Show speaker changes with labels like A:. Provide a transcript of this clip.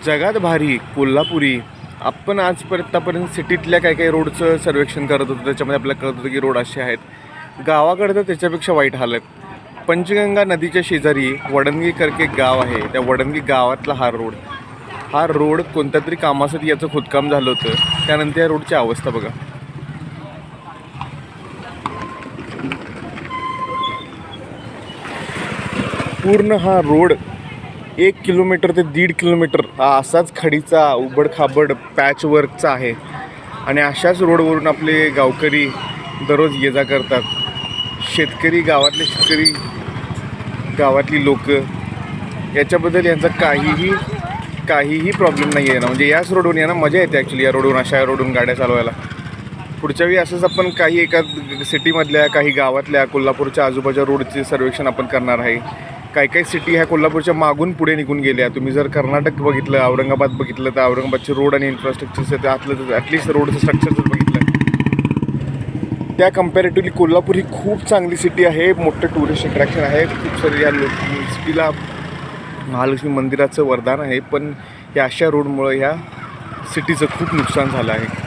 A: जगात भारी कोल्हापुरी. आपण आतापर्यंत सिटीतल्या काही रोडचं सर्वेक्षण करत होतो. त्याच्यामध्ये आपल्याला कळत होतं की रोड असे आहेत. गावाकडे तर त्याच्यापेक्षा वाईट हाल आहेत. पंचगंगा नदीच्या शेजारी वडणगी करके गाव आहे. त्या वडणगी गावातला हा रोड कोणत्या तरी कामासाठी याचं खोदकाम झालं होतं. त्यानंतर या रोडची अवस्था बघा. पूर्ण हा रोड 1 किलोमीटर ते 1.5 किलोमीटर हा असाच खडीचा उबडखाबड पॅचवर्कचा आहे. आणि अशाच रोडवरून आपले गावकरी दररोज ये जा करतात. गावातले शेतकरी, गावातली लोक, याच्याबद्दल यांचा काहीही प्रॉब्लेम नाही आहे ना. म्हणजे याच रोडवरून यांना मजा येते ॲक्च्युली. या रोडवरून, अशा रोडवरून गाड्या चालवायला. पुढच्या वेळी असंच आपण काही एका सिटीमधल्या, काही गावातल्या, कोल्हापूरच्या आजूबाजूच्या रोडचे सर्वेक्षण आपण करणार आहे. काही सिटी ह्या कोल्हापूरच्या मागून पुढे निघून गेल्या. तुम्ही जर कर्नाटक बघितलं, औरंगाबाद बघितलं, तर औरंगाबादचे रोड आणि इन्फ्रास्ट्रक्चरचं आतलं ॲटलिस्ट रोडचं स्ट्रक्चर जर बघितलं, त्या कम्पॅरेटिव्हली कोल्हापूर ही खूप चांगली सिटी आहे. मोठं टुरिस्ट अट्रॅक्शन आहे. खूप सारे या सिटीला महालक्ष्मी मंदिराचं वरदान आहे. पण या अशा रोडमुळं ह्या सिटीचं खूप नुकसान झालं आहे.